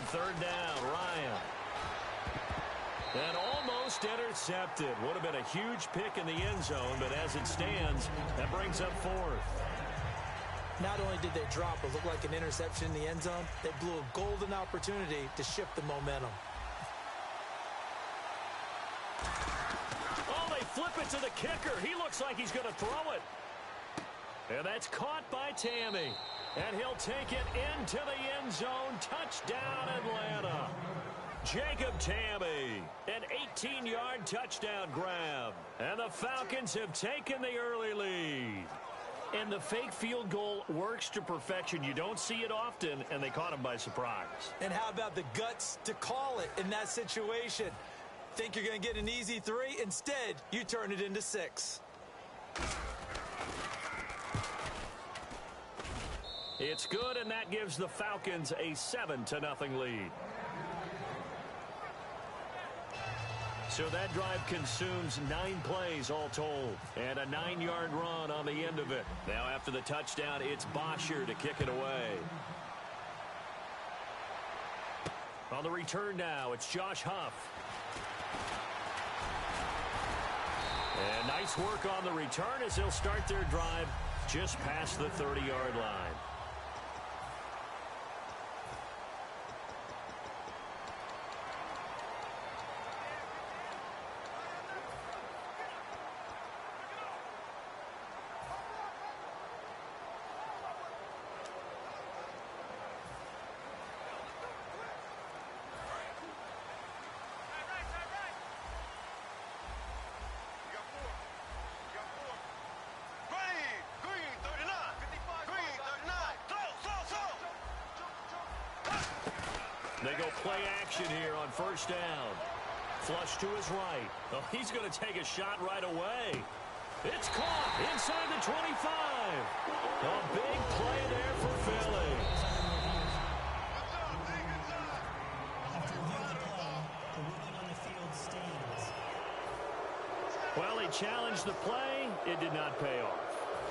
third down, Ryan. And almost intercepted. Would have been a huge pick in the end zone, but as it stands, that brings up fourth. Not only did they drop what looked like an interception in the end zone, they blew a golden opportunity to shift the momentum. Oh, they flip it to the kicker. He looks like he's going to throw it. And that's caught by Tammy. And he'll take it into the end zone. Touchdown, Atlanta. Jacob Tammy, an 18-yard touchdown grab. And the Falcons have taken the early lead. And the fake field goal works to perfection. You don't see it often, and they caught him by surprise. And how about the guts to call it in that situation? Think you're going to get an easy 3? Instead, you turn it into 6. It's good, and that gives the Falcons a 7-0 lead. So that drive consumes 9 plays all told, and a 9-yard run on the end of it. Now after the touchdown, it's Bosher to kick it away. On the return now, it's Josh Huff. And nice work on the return as they'll start their drive just past the 30-yard line. They go play action here on first down. Flush to his right. Oh, he's going to take a shot right away. It's caught inside the 25. A big play there for Philly. Well, he challenged the play. It did not pay off.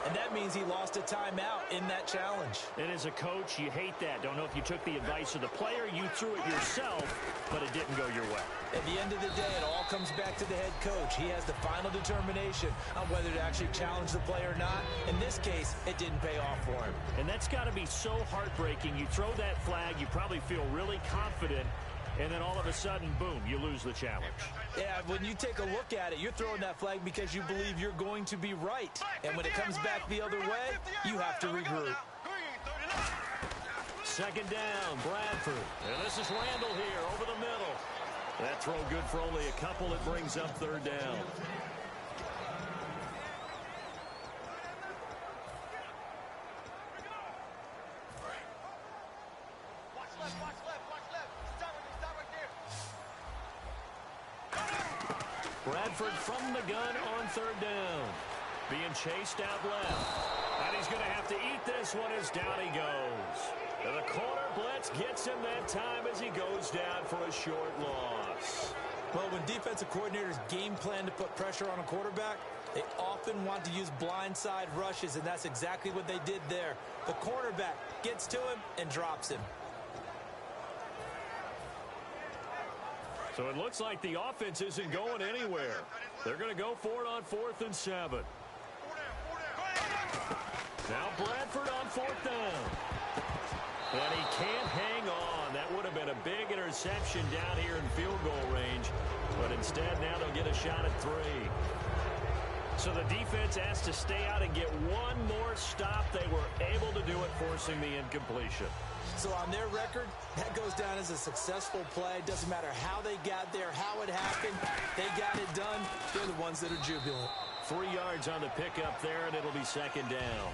And that means he lost a timeout in that challenge. And as a coach, you hate that. Don't know if you took the advice of the player, you threw it yourself, but it didn't go your way. At the end of the day, it all comes back to the head coach. He has the final determination on whether to actually challenge the play or not. In this case, it didn't pay off for him. And that's got to be so heartbreaking. You throw that flag, you probably feel really confident, and then all of a sudden, boom, you lose the challenge. Yeah, when you take a look at it, you're throwing that flag because you believe you're going to be right. And when it comes back the other way, you have to regroup. Second down, Bradford. And this is Randall here over the middle. That throw good for only a couple. It brings up third down. Bradford from the gun on third down. Being chased out left. And he's going to have to eat this one as down he goes. And the corner blitz gets him that time as he goes down for a short loss. Well, when defensive coordinators game plan to put pressure on a quarterback, they often want to use blindside rushes, and that's exactly what they did there. The cornerback gets to him and drops him. So it looks like the offense isn't going anywhere. They're going to go for it on 4th and 7. Now Bradford on 4th down. And he can't hang on. That would have been a big interception down here in field goal range. But instead, now they'll get a shot at 3. So the defense has to stay out and get one more stop. They were able to do it, forcing the incompletion. So on their record, that goes down as a successful play. Doesn't matter how they got there, how it happened. They got it done. They're the ones that are jubilant. 3 yards on the pickup there, and it'll be second down.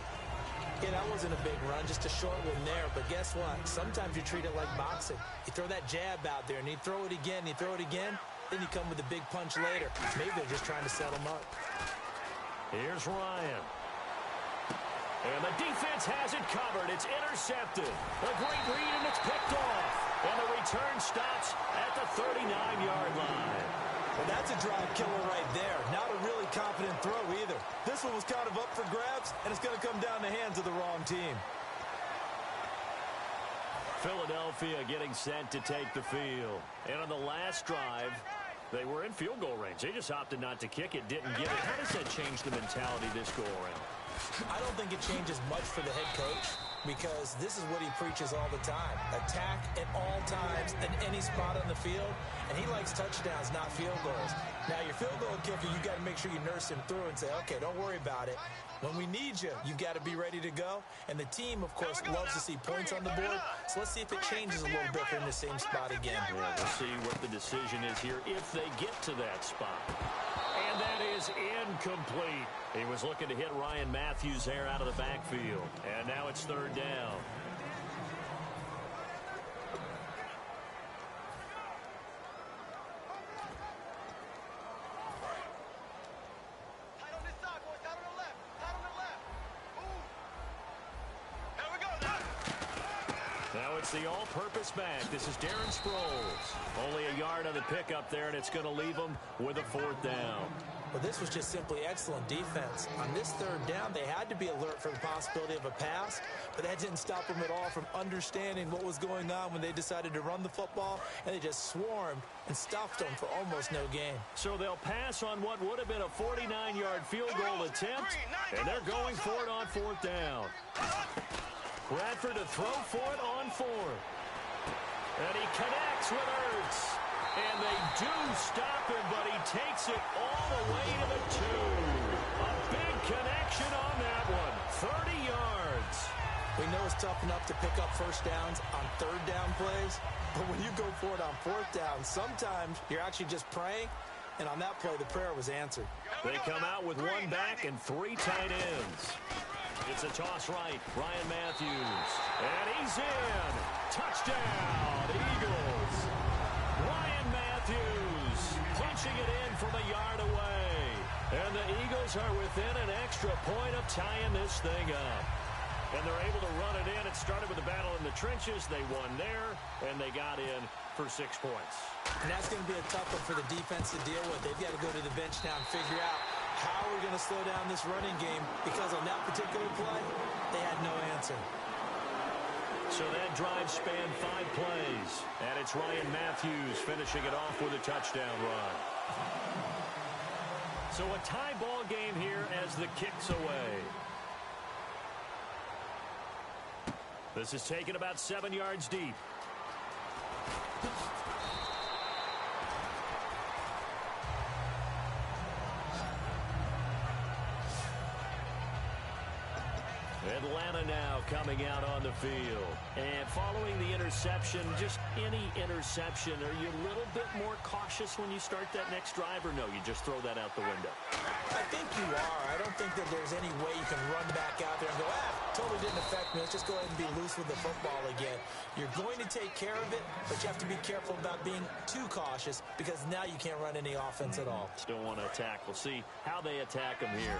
Yeah, that wasn't a big run, just a short one there. But guess what? Sometimes you treat it like boxing. You throw that jab out there, and you throw it again, you throw it again, then you come with a big punch later. Maybe they're just trying to set them up. Here's Ryan. And the defense has it covered. It's intercepted. A great read, and it's picked off. And the return stops at the 39-yard line. Well, that's a drive killer right there. Not a really confident throw either. This one was kind of up for grabs, and it's going to come down the hands of the wrong team. Philadelphia getting set to take the field. And on the last drive, they were in field goal range. They just opted not to kick it, didn't get it. How does that change the mentality this go-around? I don't think it changes much for the head coach because this is what he preaches all the time. Attack at all times in any spot on the field, and he likes touchdowns, not field goals. Now, your field goal kicker, you got to make sure you nurse him through and say, okay, don't worry about it. When we need you, you've got to be ready to go. And the team, of course, loves to see points on the board. So let's see if it changes a little bit from the same spot again. Yeah, we'll see what the decision is here if they get to that spot. And that is incomplete. He was looking to hit Ryan Matthews there out of the backfield. And now it's third down. Now it's the all-purpose back. This is Darren Sproles. Only a yard on the pickup there, and it's going to leave him with a fourth down. Well, this was just simply excellent defense. On this third down, they had to be alert for the possibility of a pass, but that didn't stop them at all from understanding what was going on when they decided to run the football, and they just swarmed and stuffed them for almost no gain. So they'll pass on what would have been a 49-yard field goal attempt, and they're going for it on fourth down. Bradford to throw for it on fourth. And he connects with Ertz. And they do stop him, but he takes it all the way to the 2. A big connection on that one. 30 yards. We know it's tough enough to pick up first downs on third down plays, but when you go for it on fourth down, sometimes you're actually just praying, and on that play, the prayer was answered. They come out with one back and 3 tight ends. It's a toss right. Ryan Matthews. And he's in. Touchdown, Eagles. Ryan Matthews punching it in from a yard away. And the Eagles are within an extra point of tying this thing up. And they're able to run it in. It started with a battle in the trenches. They won there, and they got in for 6 points. And that's going to be a tough one for the defense to deal with. They've got to go to the bench now and figure out how we're going to slow down this running game, because on that particular play, they had no answer. So that drive spanned 5 plays, and it's Ryan Matthews finishing it off with a touchdown run. So a tie ball game here as the kick's away. This is taken about 7 yards deep. Atlanta now coming out on the field. And following the interception, just any interception, are you a little bit more cautious when you start that next drive, or no, you just throw that out the window? I think you are. I don't think that there's any way you can run back out there and go, totally didn't affect me. Let's just go ahead and be loose with the football again. You're going to take care of it, but you have to be careful about being too cautious, because now you can't run any offense at all. Still want to attack. We'll see how they attack them here.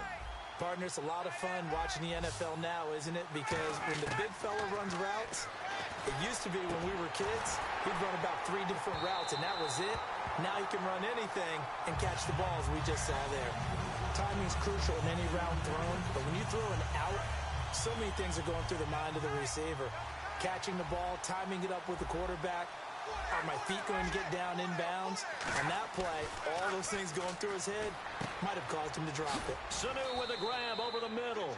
Partner, it's a lot of fun watching the NFL now, isn't it? Because when the big fella runs routes, it used to be when we were kids, he'd run about 3 different routes, and that was it. Now he can run anything and catch the balls we just saw there. Timing is crucial in any route thrown, but when you throw an out, so many things are going through the mind of the receiver. Catching the ball, timing it up with the quarterback. Are my feet going to get down inbounds? On that play, all those things going through his head might have caused him to drop it. Sanu with a grab over the middle.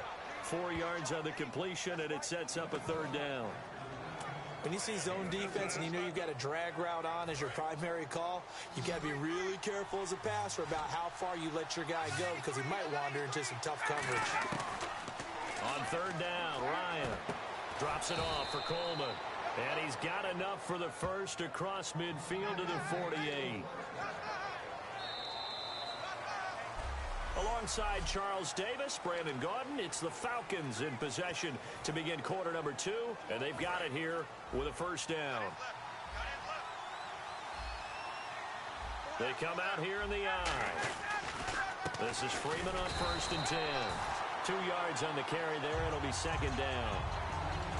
4 yards on the completion, and it sets up a third down. When you see zone defense and you know you've got a drag route on as your primary call, you've got to be really careful as a passer about how far you let your guy go, because he might wander into some tough coverage. On third down, Ryan drops it off for Coleman. And he's got enough for the first across midfield to the 48. Alongside Charles Davis, Brandon Gaudin, it's the Falcons in possession to begin quarter number 2. And they've got it here with a first down. They come out here in the eye. This is Freeman on 1st and 10. 2 yards on the carry there. It'll be second down.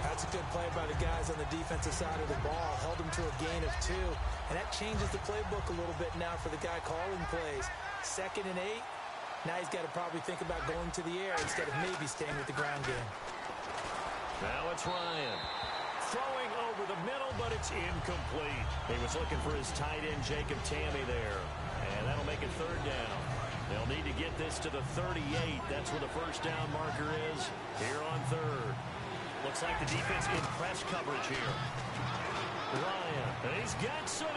That's a good play by the guys on the defensive side of the ball. Held him to a gain of 2. And that changes the playbook a little bit now for the guy calling plays. 2nd and 8. Now he's got to probably think about going to the air instead of maybe staying with the ground game. Now it's Ryan. throwing over the middle, but it's incomplete. He was looking for his tight end, Jacob Tamme, there. And that'll make it third down. They'll need to get this to the 38. That's where the first down marker is here on third. Looks like the defense in press coverage here. Ryan, and he's got Sanu.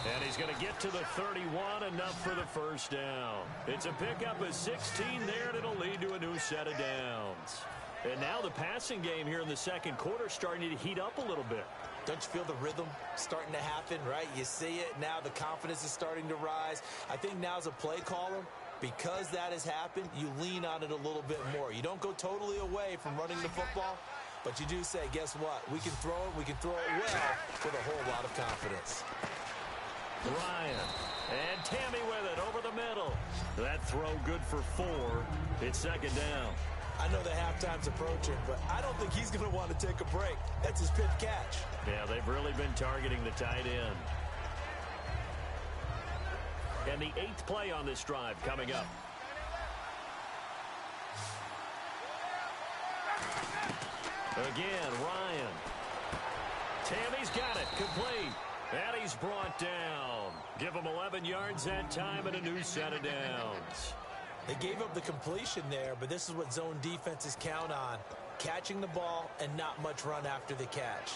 And he's going to get to the 31, enough for the first down. It's a pickup of 16 there, and it'll lead to a new set of downs. And now the passing game here in the second quarter starting to heat up a little bit. Don't you feel the rhythm starting to happen, right? You see it. Now the confidence is starting to rise. I think now as a play caller, because that has happened, you lean on it a little bit more. You don't go totally away from running the football, but you do say, guess what? We can throw it well with a whole lot of confidence. Ryan, and Tamme with it over the middle. That throw good for 4. It's second down. I know the halftime's approaching, but I don't think he's going to want to take a break. That's his pitch catch. Yeah, they've really been targeting the tight end. And the 8th play on this drive coming up. Again, Ryan. Tammy's got it, complete. And he's brought down. Give him 11 yards that time and a new set of downs. They gave up the completion there, but this is what zone defenses count on. Catching the ball and not much run after the catch.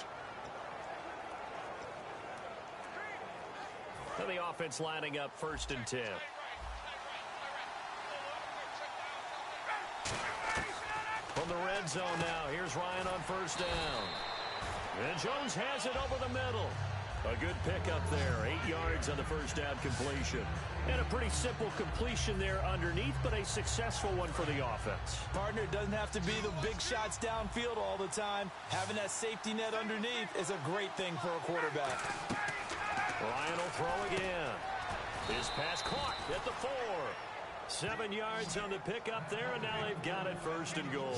And the offense lining up 1st and 10. From the red zone now, here's Ryan on first down. And Jones has it over the middle. A good pickup there, 8 yards on the first down completion. And a pretty simple completion there underneath, but a successful one for the offense. Partner, doesn't have to be the big shots downfield all the time. Having that safety net underneath is a great thing for a quarterback. Ryan will throw again. His pass caught at the 4. 7 yards on the pickup there, and now they've got it 1st and goal.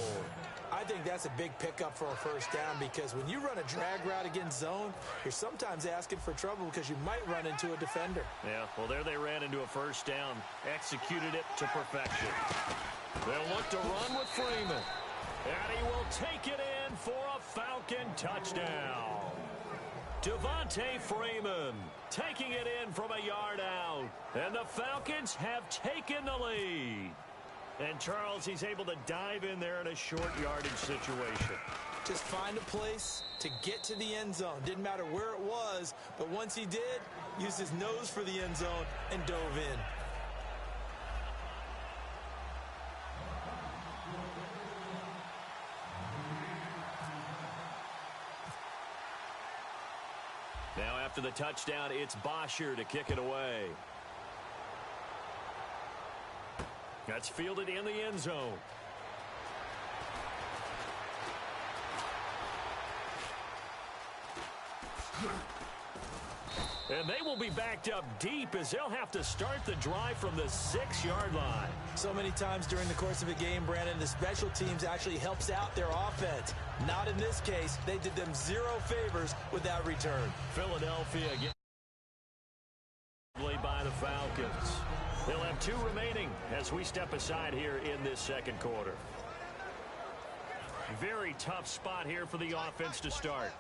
I think that's a big pickup for a first down because when you run a drag route against zone, you're sometimes asking for trouble because you might run into a defender. Yeah, well, there they ran into a first down, executed it to perfection. They'll look to run with Freeman, and he will take it in for a Falcon touchdown. Devontae Freeman taking it in from a yard out, and the Falcons have taken the lead. And Charles, he's able to dive in there in a short yardage situation. Just find a place to get to the end zone. Didn't matter where it was, but once he did, used his nose for the end zone and dove in. Now after the touchdown, it's Bosher to kick it away. That's fielded in the end zone. And they will be backed up deep as they'll have to start the drive from the 6-yard line. So many times during the course of a game, Brandon, the special teams actually helps out their offense. Not in this case. They did them 0 favors with that return. Philadelphia gets by the Falcons. They'll have 2 remaining as we step aside here in this second quarter. Very tough spot here for the offense to start.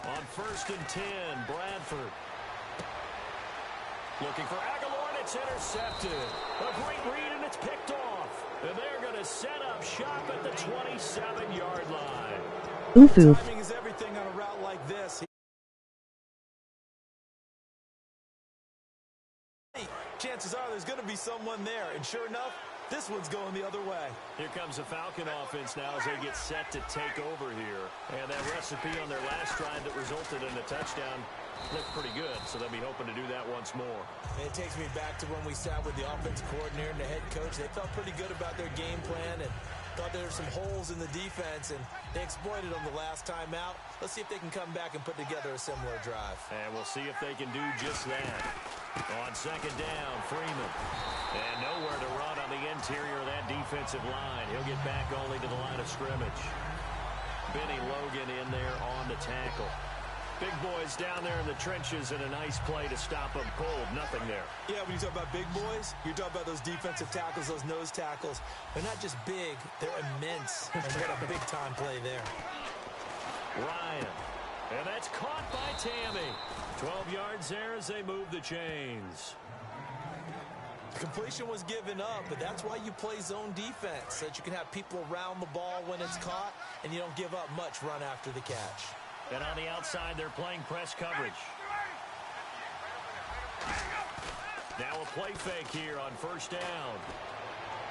On 1st and 10, Bradford. Looking for Aguilar, and it's intercepted. A great read, and it's picked off. And they're going to set up shop at the 27-yard line. Timing is everything on a route like this. Chances are there's going to be someone there, and sure enough, this one's going the other way. Here comes the Falcon offense now as they get set to take over here. And that recipe on their last drive that resulted in a touchdown looked pretty good, so they'll be hoping to do that once more. And it takes me back to when we sat with the offensive coordinator and the head coach. They felt pretty good about their game plan and thought there were some holes in the defense, and they exploited them the last time out. Let's see if they can come back and put together a similar drive. And we'll see if they can do just that. On second down, Freeman. And nowhere to run on the interior of that defensive line. He'll get back only to the line of scrimmage. Benny Logan in there on the tackle. Big boys down there in the trenches and a nice play to stop them cold. Nothing there. Yeah, when you talk about big boys, you're talking about those defensive tackles, those nose tackles. They're not just big, they're immense. And what a big-time play there. Ryan. And that's caught by Tammy. 12 yards there as they move the chains. Completion was given up, but that's why you play zone defense, so that you can have people around the ball when it's caught, and you don't give up much run after the catch. And on the outside, they're playing press coverage. Now a play fake here on first down.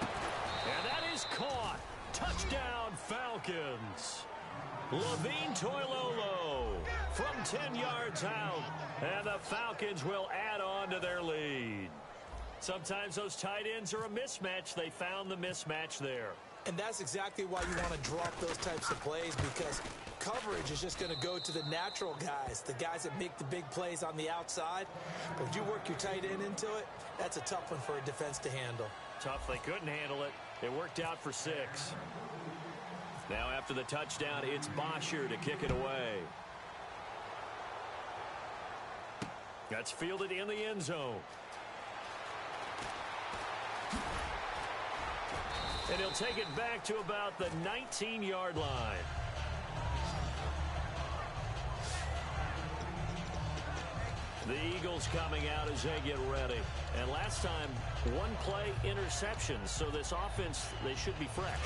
And that is caught. Touchdown, Falcons. Levine Toilolo from 10 yards out. And the Falcons will add on to their lead. Sometimes those tight ends are a mismatch. They found the mismatch there. And that's exactly why you want to drop those types of plays, because coverage is just going to go to the natural guys, the guys that make the big plays on the outside. But if you work your tight end into it, that's a tough one for a defense to handle. Tough. They couldn't handle it. It worked out for 6. Now after the touchdown, it's Bosher to kick it away. That's fielded in the end zone. And he'll take it back to about the 19-yard line. The Eagles coming out as they get ready. And last time, one play interceptions. So this offense, they should be fresh.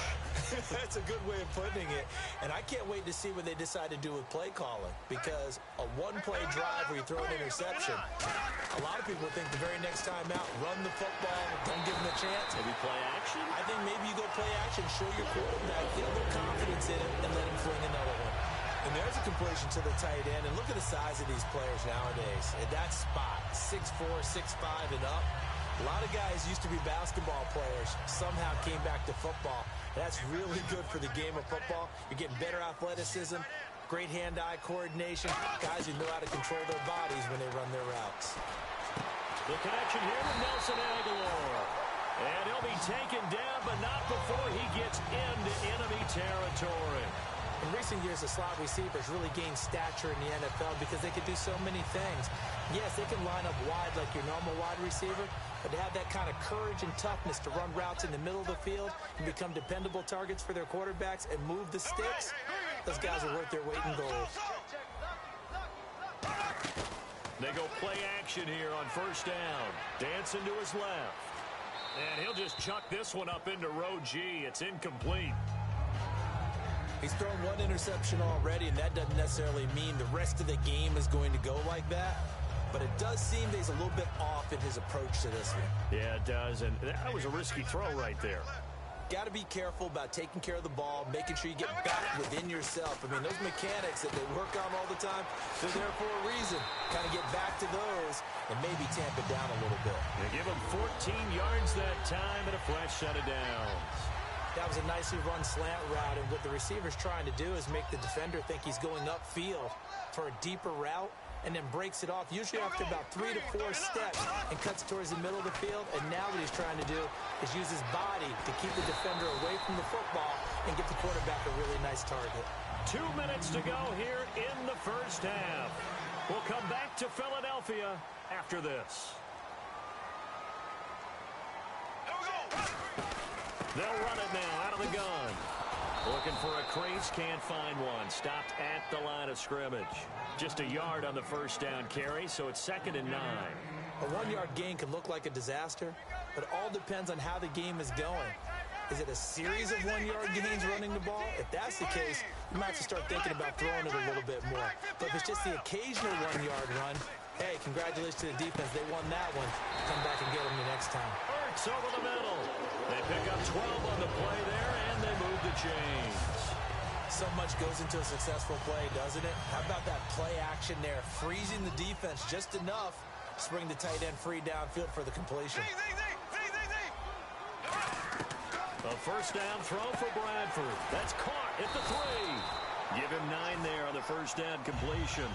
That's a good way of putting it. And I can't wait to see what they decide to do with play calling. Because a one-play drive where you throw an interception, a lot of people think the very next time out, run the football, don't give them a chance. Maybe play action? I think maybe you go play action, show your quarterback, feel their confidence in it, and let him fling another one. And there's a completion to the tight end. And look at the size of these players nowadays. At that spot, 6'4", 6'5", and up. A lot of guys used to be basketball players, somehow came back to football. That's really good for the game of football. You're getting better athleticism, great hand-eye coordination, guys who know how to control their bodies when they run their routes. The connection here with Nelson Aguilar. And he'll be taken down, but not before he gets into enemy territory. In recent years, the slot receivers really gained stature in the NFL because they could do so many things. Yes, they can line up wide like your normal wide receiver, but to have that kind of courage and toughness to run routes in the middle of the field and become dependable targets for their quarterbacks and move the sticks, those guys are worth their weight in gold. They go play action here on first down. Dancing to his left. And he'll just chuck this one up into row G. It's incomplete. He's thrown one interception already, and that doesn't necessarily mean the rest of the game is going to go like that. But it does seem that he's a little bit off in his approach to this one. Yeah, it does, and that was a risky throw right there. Got to be careful about taking care of the ball, making sure you get back within yourself. I mean, those mechanics that they work on all the time, they're there for a reason. Kind of get back to those and maybe tamp it down a little bit. They give him 14 yards that time and a fresh set of downs. That was a nicely run slant route, and what the receiver's trying to do is make the defender think he's going upfield for a deeper route, and then breaks it off, usually after about 3 to 4 steps, and cuts towards the middle of the field. And now what he's trying to do is use his body to keep the defender away from the football and get the quarterback a really nice target. 2 minutes to go here in the first half. We'll come back to Philadelphia after this. They'll run it now out of the gun. Looking for a crease, can't find one. Stopped at the line of scrimmage. Just a yard on the first down carry, so it's 2nd and 9. A 1-yard gain can look like a disaster, but it all depends on how the game is going. Is it a series of 1-yard gains running the ball? If that's the case, you might have to start thinking about throwing it a little bit more. But if it's just the occasional 1-yard run, hey, congratulations to the defense. They won that one. Come back and get them the next time. Hurts over the middle. They pick up 12 on the play there, and they move the chains. So much goes into a successful play, doesn't it? How about that play action there? Freezing the defense just enough to bring the tight end free downfield for the completion. A first down throw for Bradford. That's caught at the 3. Give him 9 there on the first down completion.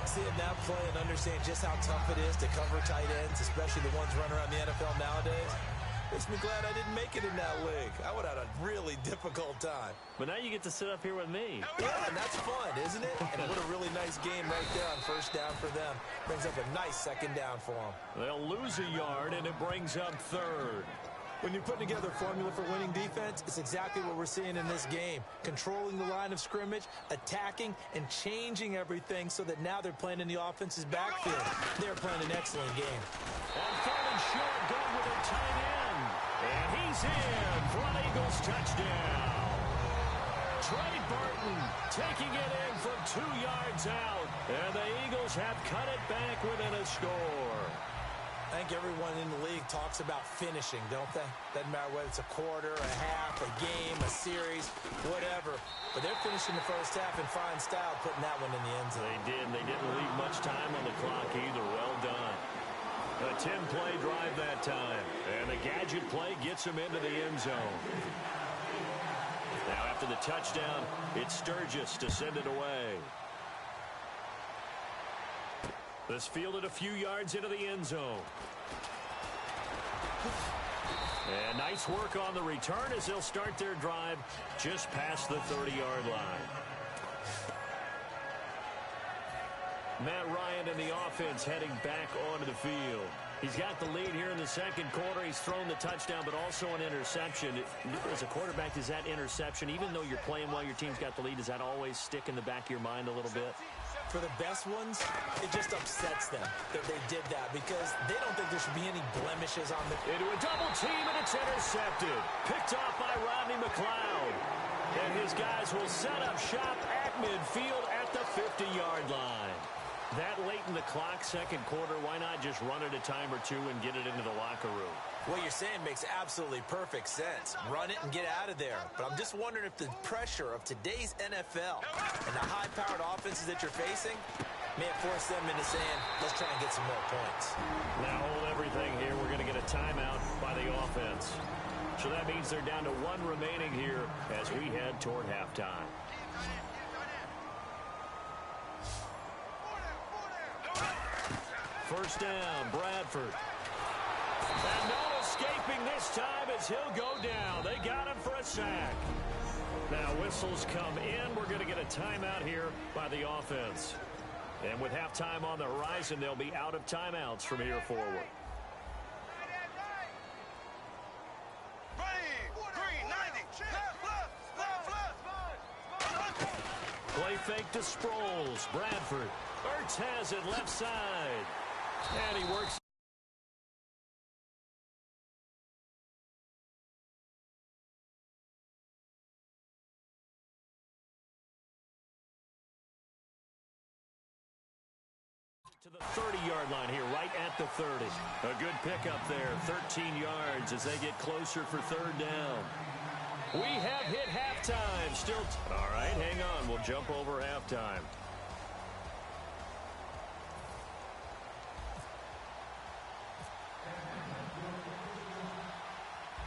Seeing that play and understand just how tough it is to cover tight ends, especially the ones running around the NFL nowadays. Makes me glad I didn't make it in that league. I would have had a really difficult time. But now you get to sit up here with me. Yeah, and that's fun, isn't it? And what a really nice game right there on first down for them. Brings up a nice second down for them. They'll lose a yard, and it brings up third. When you're putting together a formula for winning defense, it's exactly what we're seeing in this game. Controlling the line of scrimmage, attacking, and changing everything so that now they're playing in the offense's backfield. They're playing an excellent game. On third and short, going with a tight end. And he's in for an Eagles touchdown. Trey Burton taking it in from 2 yards out. And the Eagles have cut it back within a score. I think everyone in the league talks about finishing, don't they? Doesn't matter whether it's a quarter, a half, a game, a series, whatever. But they're finishing the first half in fine style, putting that one in the end zone. They did, and they didn't leave much time on the clock either. Well done. A 10-play drive that time. And the gadget play gets him into the end zone. Now after the touchdown, it's Sturgis to send it away. This fielded a few yards into the end zone. And nice work on the return as they'll start their drive just past the 30-yard line. Matt Ryan and the offense heading back onto the field. He's got the lead here in the second quarter. He's thrown the touchdown, but also an interception. As a quarterback, does that interception, even though you're playing well, your team's got the lead, does that always stick in the back of your mind a little bit? For the best ones, it just upsets them that they did that because they don't think there should be any blemishes on the... Into a double team, and it's intercepted. Picked off by Rodney McLeod. And his guys will set up shop at midfield at the 50-yard line. That late in the clock, second quarter, why not just run it a time or two and get it into the locker room? What you're saying makes absolutely perfect sense. Run it and get out of there. But I'm just wondering if the pressure of today's NFL and the high-powered offenses that you're facing may have forced them into saying, let's try and get some more points. Now hold everything here. We're going to get a timeout by the offense. So that means they're down to one remaining here as we head toward halftime. First down, Bradford. And no escaping this time as he'll go down. They got him for a sack. Now whistles come in. We're going to get a timeout here by the offense. And with halftime on the horizon, they'll be out of timeouts from here forward. Play fake to Sproles. Bradford. Ertz has it left side. And he works. To the 30-yard line here, right at the 30. A good pickup there, 13 yards as they get closer for third down. We have hit halftime. Still, all right, hang on. We'll jump over halftime.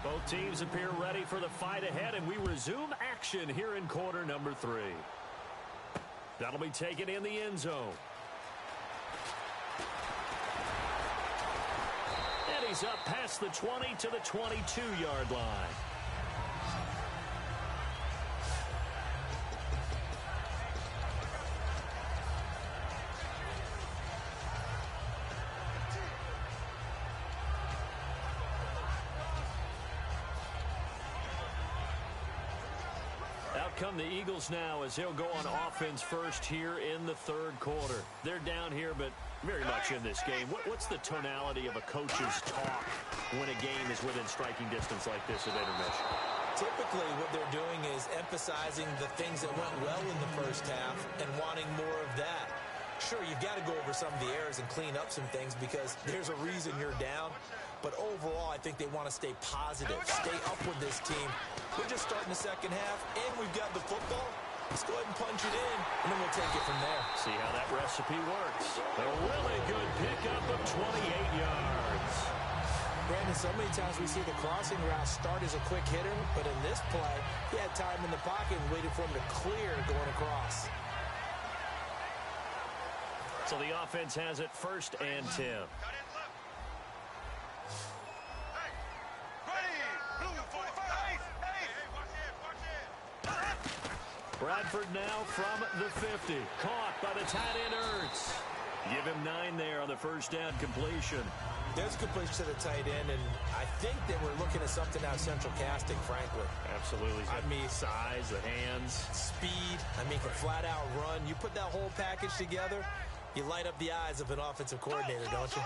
Both teams appear ready for the fight ahead, and we resume action here in quarter number 3. That'll be taken in the end zone. And he's up past the 20 to the 22-yard line. Come the Eagles now as he'll go on offense first here in the third quarter. They're down here, but very much in this game. What's the tonality of a coach's talk when a game is within striking distance like this at intermission? Typically, what they're doing is emphasizing the things that went well in the first half and wanting more of that. Sure, you've got to go over some of the errors and clean up some things because there's a reason you're down. But overall, I think they want to stay positive, stay up with this team. We're just starting the second half, and we've got the football. Let's go ahead and punch it in, and then we'll take it from there. See how that recipe works. A really good pickup of 28 yards. Brandon, so many times we see the crossing route start as a quick hitter, but in this play, he had time in the pocket and waited for him to clear going across. So the offense has it first and 10. Bradford now from the 50. Caught by the tight end, Ertz. Give him 9 there on the first down completion. There's a completion to the tight end, and I think that we're looking at something out of central casting, frankly. Absolutely. I mean, size, the hands. Speed. I mean, can flat out run. You put that whole package together, you light up the eyes of an offensive coordinator, don't you?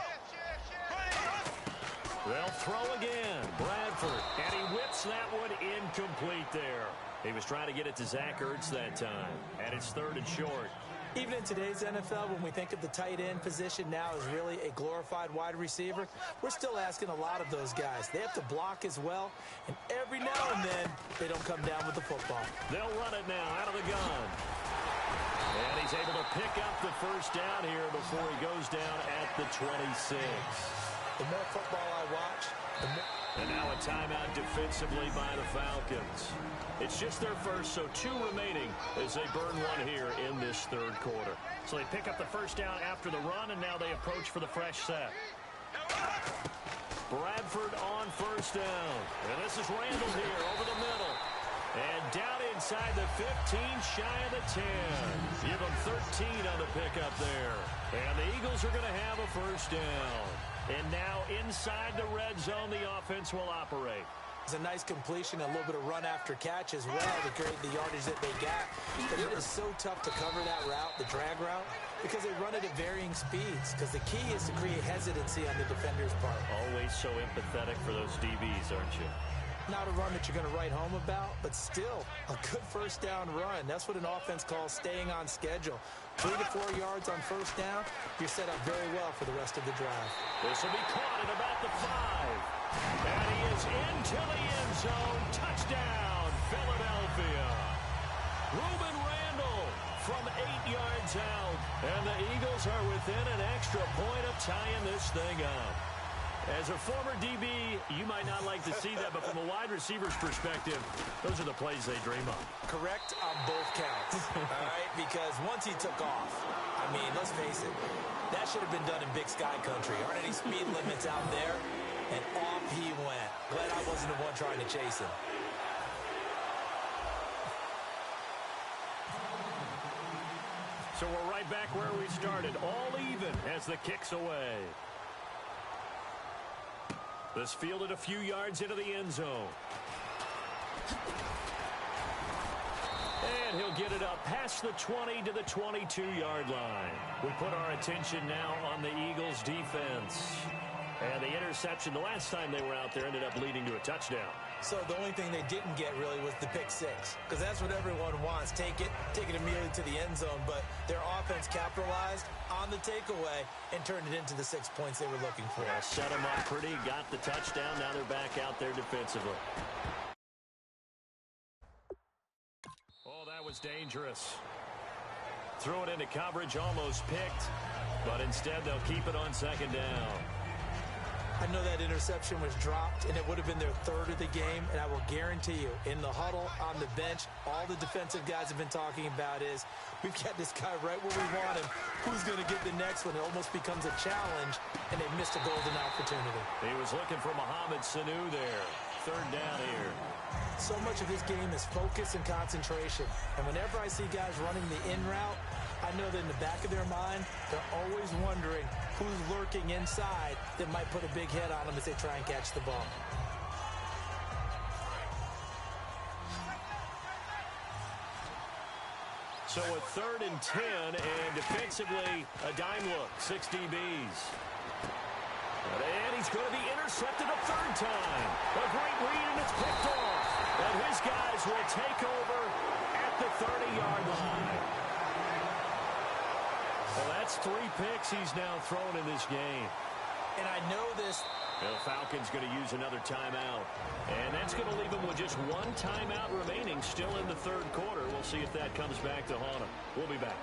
They'll throw again. Bradford. And he whips that one incomplete there. He was trying to get it to Zach Ertz that time. And it's 3rd and short. Even in today's NFL, when we think of the tight end position now as really a glorified wide receiver, we're still asking a lot of those guys. They have to block as well, and every now and then, they don't come down with the football. They'll run it now out of the gun. And he's able to pick up the first down here before he goes down at the 26. The more football I watch, the more... And now a timeout defensively by the Falcons. It's just their first, so 2 remaining as they burn one here in this 3rd quarter. So they pick up the first down after the run, and now they approach for the fresh set. Bradford on first down. And this is Randall here over the middle. And down inside the 15, shy of the 10. Give them 13 on the pickup there. And the Eagles are going to have a first down. And now inside the red zone, the offense will operate. It's a nice completion, a little bit of run after catch as well to create the yardage that they got. But it is so tough to cover that route, the drag route, because they run it at varying speeds. Because the key is to create hesitancy on the defender's part. Always so empathetic for those DBs, aren't you? Not a run that you're going to write home about, but still a good first down run. That's what an offense calls staying on schedule. 3 to 4 yards on first down, you're set up very well for the rest of the drive. This will be caught at about the 5. And he is into the end zone. Touchdown, Philadelphia. Reuben Randall from 8 yards out. And the Eagles are within an extra point of tying this thing up. As a former DB, you might not like to see that, but from a wide receiver's perspective, those are the plays they dream of. Correct on both counts, all right? Because once he took off, I mean, let's face it, that should have been done in Big Sky Country. Aren't any speed limits out there? And off he went. Glad I wasn't the one trying to chase him. So we're right back where we started, all even as the kick's away. This fielded a few yards into the end zone. And he'll get it up past the 20 to the 22-yard line. We put our attention now on the Eagles' defense. And the interception the last time they were out there ended up leading to a touchdown. So the only thing they didn't get really was the pick 6. Because that's what everyone wants. Take it immediately to the end zone. But their offense capitalized on the takeaway and turned it into the 6 points they were looking for. Yeah, set them up pretty, got the touchdown. Now they're back out there defensively. Oh, that was dangerous. Threw it into coverage, almost picked. But instead they'll keep it on 2nd down. I know that interception was dropped, and it would have been their 3rd of the game, and I will guarantee you, in the huddle, on the bench, all the defensive guys have been talking about is, we've got this guy right where we want him. Who's going to get the next one? It almost becomes a challenge, and they missed a golden opportunity. He was looking for Mohamed Sanu there. 3rd down here. So much of his game is focus and concentration, and whenever I see guys running the in route, I know that in the back of their mind, they're always wondering who's lurking inside that might put a big hit on them as they try and catch the ball. So a 3rd and 10, and defensively, a dime look, 6 DBs. And he's going to be intercepted a 3rd time. A great read, and it's picked off. And his guys will take over at the 30-yard line. Well, that's 3 picks he's now thrown in this game. And I know this. The Falcons going to use another timeout. And that's going to leave them with just 1 timeout remaining still in the 3rd quarter. We'll see if that comes back to haunt them. We'll be back.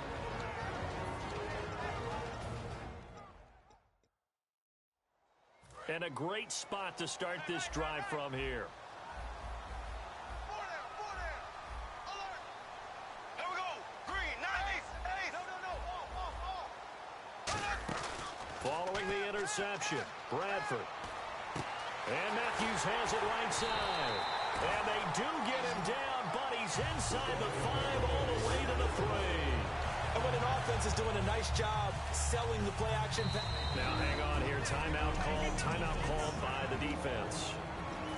And a great spot to start this drive from here. Following the interception, Bradford. And Matthews has it right side. And they do get him down, but he's inside the 5 all the way to the 3. And when an offense is doing a nice job selling the play action. Now hang on here. Timeout called by the defense.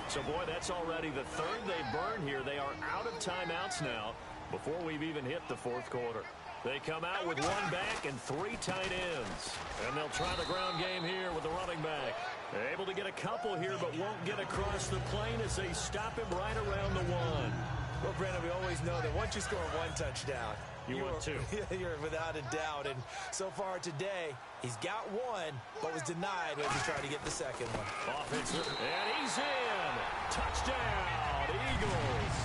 So, boy, that's already the third they've burned here. They are out of timeouts now before we've even hit the fourth quarter. They come out with 1 back and 3 tight ends. And they'll try the ground game here with the running back. They're able to get a couple here, but won't get across the plane as they stop him right around the 1. Well, Brandon, we always know that once you score 1 touchdown, you want 2. You're without a doubt. And so far today, he's got 1, but was denied as he tried to get the second one. Offensive, and he's in. Touchdown, Eagles.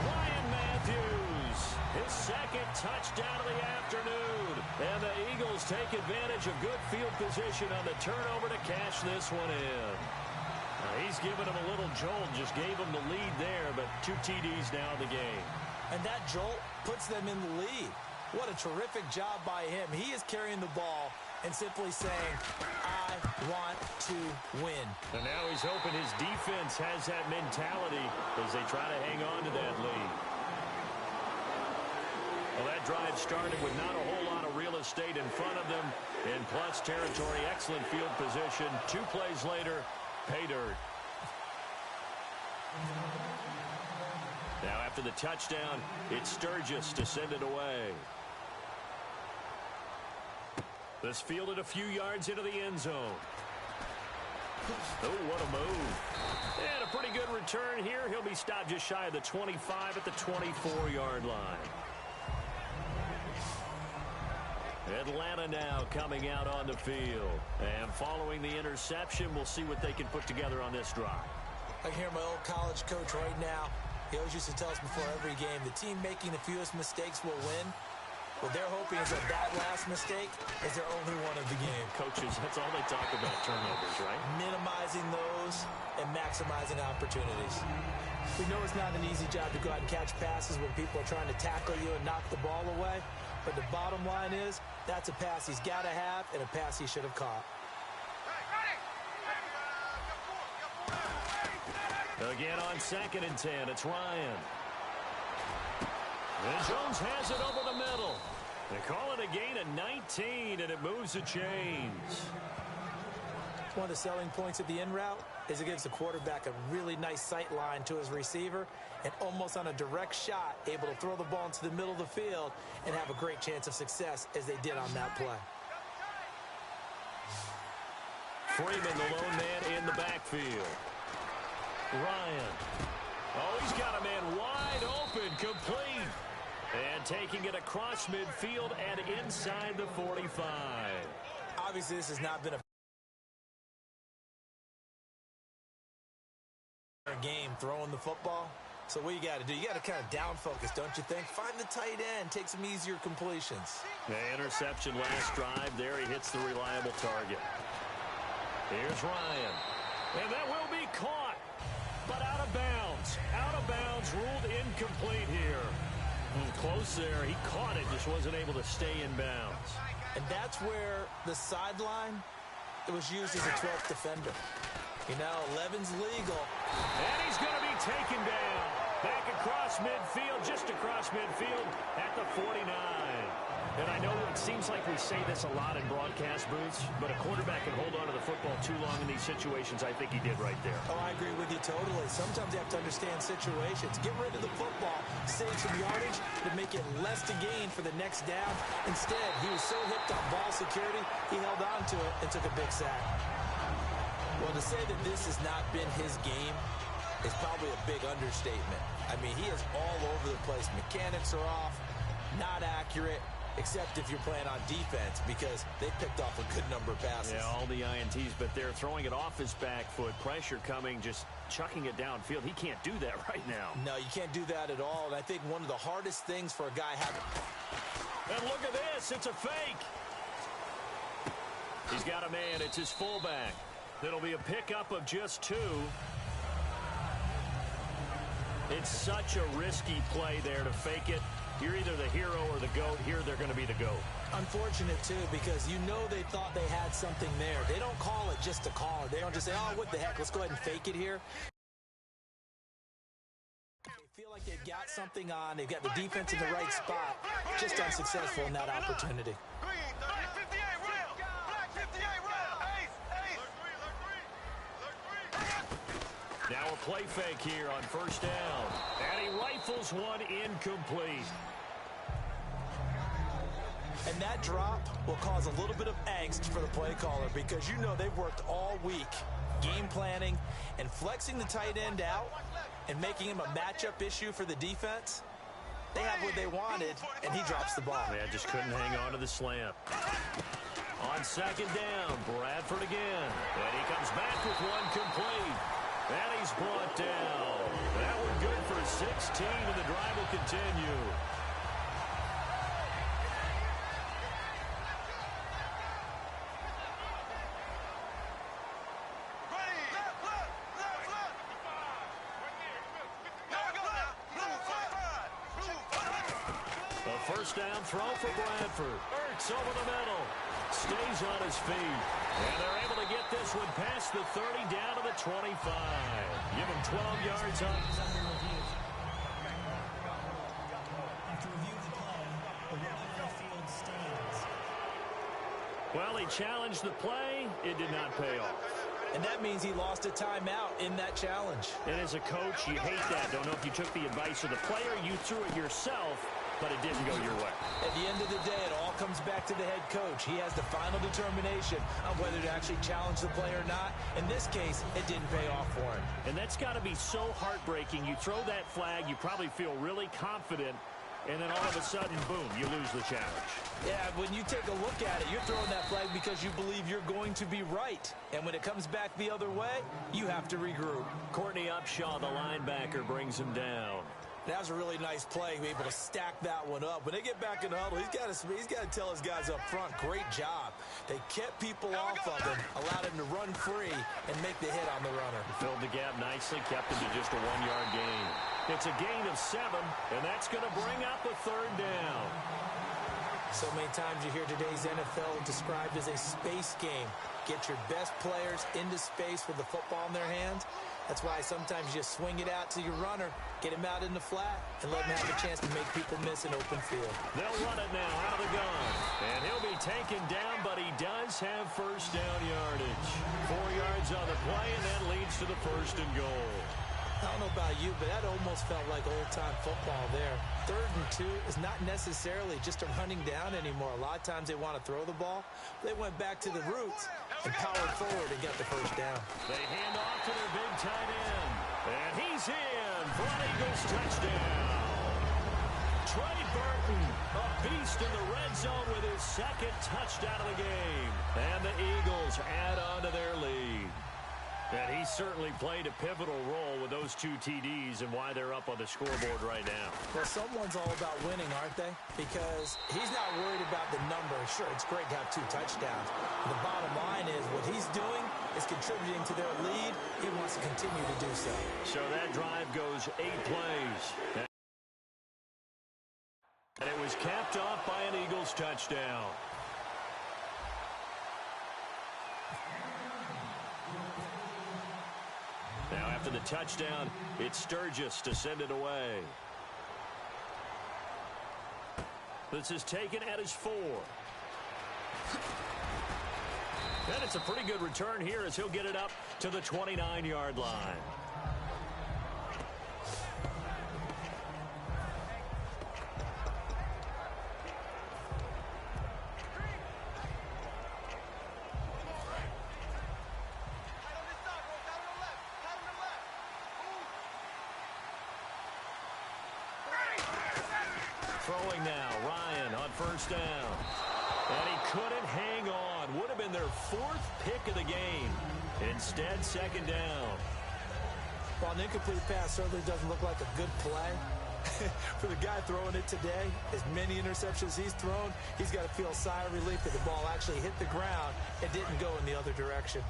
Ryan Matthews, his second touchdown of the afternoon. And the Eagles take advantage of good field position on the turnover to cash this one in. Now he's given him a little jolt, just gave him the lead there, but 2 TDs now in the game. And that jolt puts them in the lead. What a terrific job by him. He is carrying the ball and simply saying, I want to win. And now he's hoping his defense has that mentality as they try to hang on to that lead. Well, that drive started with not a whole lot of real estate in front of them. In plus territory, excellent field position. 2 plays later, pay dirt. Now after the touchdown, it's Sturgis to send it away. This fielded a few yards into the end zone. Oh, what a move. And a pretty good return here. He'll be stopped just shy of the 25 at the 24-yard line. Atlanta now coming out on the field. And following the interception, we'll see what they can put together on this drive. I can hear my old college coach right now. He always used to tell us before every game, the team making the fewest mistakes will win. What they're hoping is that last mistake is their only one of the game. Coaches, that's all they talk about, turnovers, right? Minimizing those and maximizing opportunities. We know it's not an easy job to go out and catch passes when people are trying to tackle you and knock the ball away. But the bottom line is, that's a pass he's got to have and a pass he should have caught. Again on 2nd and 10, it's Ryan. And Jones has it over the middle. They call it a gain of 19, and it moves the chains. One of the selling points of the in route is it gives the quarterback a really nice sight line to his receiver and almost on a direct shot able to throw the ball into the middle of the field and have a great chance of success as they did on that play. Freeman, the lone man in the backfield. Ryan. Oh, he's got a man wide open, complete. And taking it across midfield and inside the 45. Obviously, this has not been a game throwing the football. So what you got to do, you got to kind of down focus, don't you think? Find the tight end, take some easier completions. The interception last drive there. He hits the reliable target. Here's Ryan. And that will be caught, but out of bounds. Out of bounds, ruled incomplete here. Close there. He caught it, just wasn't able to stay in bounds. And that's where the sideline, it was used as a 12th defender. You know, 11's legal. And he's going to be taken down. Back across midfield, just across midfield at the 49. And I know it seems like we say this a lot in broadcast booths, but a quarterback can hold on to the football too long in these situations. I think he did right there. Oh, I agree with you totally. Sometimes you have to understand situations. Get rid of the football, save some yardage to make it less to gain for the next down. Instead, he was so hipped on ball security, he held on to it and took a big sack. Well, to say that this has not been his game is probably a big understatement. I mean, he is all over the place. Mechanics are off, not accurate, except if you're playing on defense, because they picked off a good number of passes. Yeah, all the INTs, but they're throwing it off his back foot. Pressure coming, just chucking it downfield. He can't do that right now. No, you can't do that at all. And I think one of the hardest things for a guy having... And look at this. It's a fake. He's got a man. It's his fullback. It'll be a pickup of just 2. It's such a risky play there to fake it. You're either the hero or the GOAT. Here, they're going to be the GOAT. Unfortunate, too, because you know they thought they had something there. They don't call it just to call it. They don't just say, oh, what the heck, let's go ahead and fake it here. Feel like they've got something on. They've got the defense in the right spot. Just unsuccessful in that opportunity. Now a play fake here on first down. And he rifles one incomplete. And that drop will cause a little bit of angst for the play caller because you know they've worked all week game planning and flexing the tight end out and making him a matchup issue for the defense. They have what they wanted, and he drops the ball. Yeah, just couldn't hang on to the slant. On second down, Bradford again. And he comes back with one complete. And he's brought down. That one good for 16, and the drive will continue. A first down throw for Bradford. Ertz over the middle. Stays on his feet. And they're able to get this one past the 30 down to the 25. Give him 12 yards up. After review of the play, the run up the field stands. Well, he challenged the play. It did not pay off. And that means he lost a timeout in that challenge. And as a coach, you hate that. Don't know if you took the advice of the player, you threw it yourself, but it didn't go your way. At the end of the day, it all comes back to the head coach. He has the final determination on whether to actually challenge the play or not. In this case, it didn't pay off for him. And that's got to be so heartbreaking. You throw that flag, you probably feel really confident, and then all of a sudden, boom, you lose the challenge. Yeah, when you take a look at it, you're throwing that flag because you believe you're going to be right. And when it comes back the other way, you have to regroup. Courtney Upshaw, the linebacker, brings him down. That was a really nice play, be able to stack that one up. When they get back in the huddle, he's got to tell his guys up front, great job. They kept people off of him, allowed him to run free and make the hit on the runner. Filled the gap nicely, kept him to just a 1-yard gain. It's a gain of 7, and that's going to bring up a third down. So many times you hear today's NFL described as a space game. Get your best players into space with the football in their hands. That's why sometimes you just swing it out to your runner, get him out in the flat, and let him have a chance to make people miss an open field. They'll run it now out of the gun. And he'll be taken down, but he does have first down yardage. 4 yards on the play, and that leads to the first and goal. I don't know about you, but that almost felt like old-time football there. 3rd and 2 is not necessarily just a running down anymore. A lot of times they want to throw the ball. They went back to the roots and powered forward and got the first down. They hand off to their big tight end. And he's in for an Eagles touchdown. Trey Burton, a beast in the red zone with his 2nd touchdown of the game. And the Eagles add on to their lead. And he certainly played a pivotal role with those 2 TDs and why they're up on the scoreboard right now. Well, someone's all about winning, aren't they? Because he's not worried about the number. Sure, it's great to have 2 touchdowns. The bottom line is what he's doing is contributing to their lead. He wants to continue to do so. So that drive goes 8 plays. And it was capped off by an Eagles touchdown. Now after the touchdown, it's Sturgis to send it away. This is taken at his 4. And it's a pretty good return here as he'll get it up to the 29-yard line. Throwing now, Ryan on first down. And he couldn't hang on. Would have been their 4th pick of the game. Instead, 2nd down. Well, an incomplete pass certainly doesn't look like a good play. For the guy throwing it today, as many interceptions he's thrown, he's got to feel a sigh of relief that the ball actually hit the ground and didn't go in the other direction.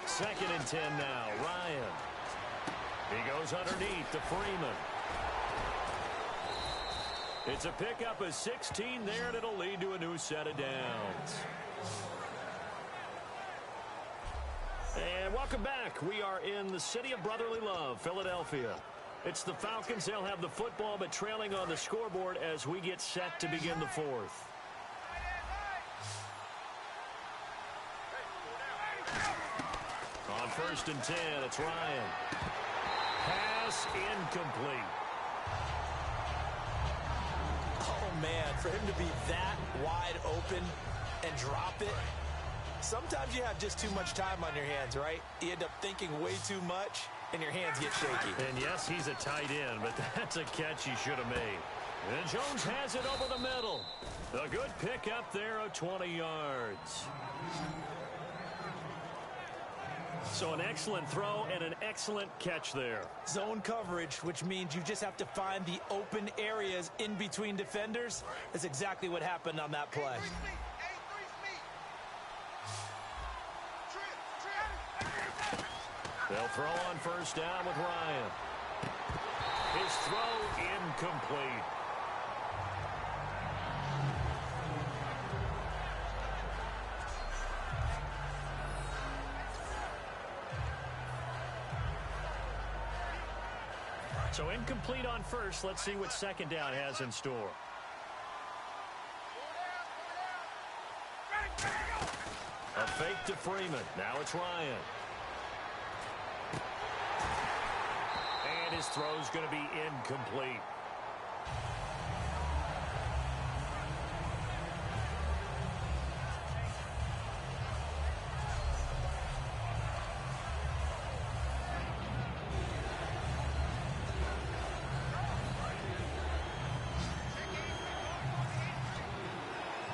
Second and 10 now, Ryan. He goes underneath to Freeman. It's a pickup of 16 there, and it'll lead to a new set of downs. And welcome back. We are in the city of brotherly love, Philadelphia. It's the Falcons. They'll have the football, but trailing on the scoreboard as we get set to begin the fourth. On 1st and 10, it's Ryan. Pass incomplete. Oh, man, for him to be that wide open and drop it. Sometimes you have just too much time on your hands, right? You end up thinking way too much, and your hands get shaky. And yes, he's a tight end, but that's a catch he should have made. And Jones has it over the middle. A good pick up there of 20 yards. So an excellent throw and an excellent catch there. Zone coverage, which means you just have to find the open areas in between defenders. That's exactly what happened on that play. They'll throw on 1st down with Ryan. His throw incomplete. So incomplete on 1st. Let's see what 2nd down has in store. A fake to Freeman. Now it's Ryan. And his throw's going to be incomplete.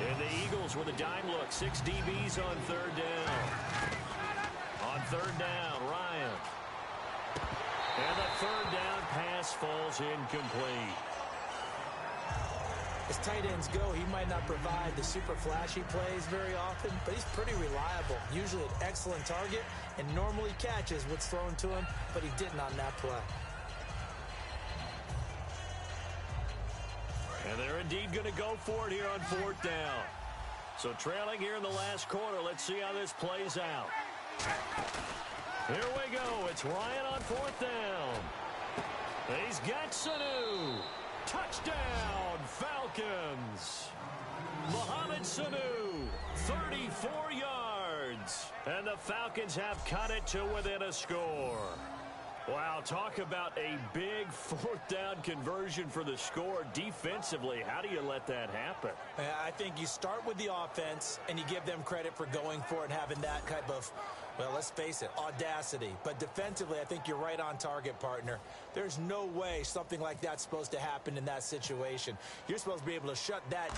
And the Eagles with a dime look. 6 DBs on 3rd down. On 3rd down, Ryan. And the 3rd down pass falls incomplete. As tight ends go, he might not provide the super flashy plays very often, but he's pretty reliable. Usually an excellent target and normally catches what's thrown to him, but he didn't on that play. And they're indeed going to go for it here on 4th down. So trailing here in the last quarter. Let's see how this plays out. Here we go. It's Ryan on 4th down. He's got Sanu. Touchdown, Falcons. Mohamed Sanu, 34 yards. And the Falcons have cut it to within a score. Wow, talk about a big 4th down conversion for the score. Defensively, how do you let that happen? I think you start with the offense, and you give them credit for going for it and having that type of, well, let's face it, audacity. But defensively, I think you're right on target, partner. There's no way something like that's supposed to happen in that situation. You're supposed to be able to shut that.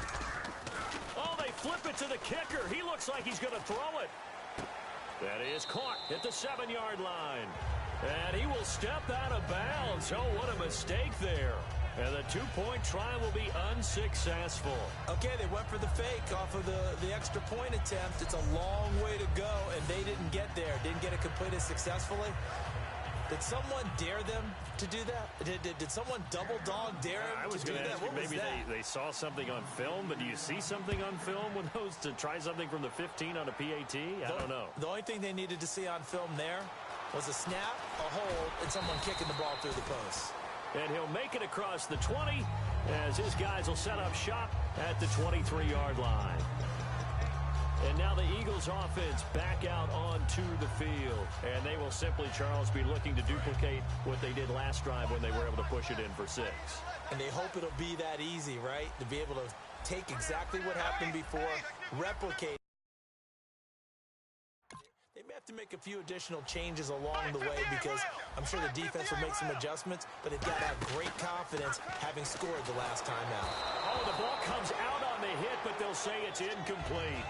Oh, they flip it to the kicker. He looks like he's going to throw it. That is caught at the 7-yard line. And he will step out of bounds. Oh, what a mistake there. And the 2-point try will be unsuccessful. Okay, they went for the fake off of the extra point attempt. It's a long way to go, and they didn't get there. Didn't get it completed successfully. Did someone dare them to do that? Did someone double dog dare them I was to do going to that? ask you, maybe they saw something on film, but do you see something on film with those to try something from the 15 on a PAT? I don't know. The only thing they needed to see on film there was a snap, a hold, and someone kicking the ball through the post. And he'll make it across the 20 as his guys will set up shop at the 23-yard line. And now the Eagles offense back out onto the field. And they will simply, Charles, be looking to duplicate what they did last drive when they were able to push it in for 6. And they hope it'll be that easy, right? To be able to take exactly what happened before, replicate. They may have to make a few additional changes along the way because I'm sure the defense will make some adjustments, but they've got to have great confidence having scored the last time out. Oh, the ball comes out on the hit, but they'll say it's incomplete.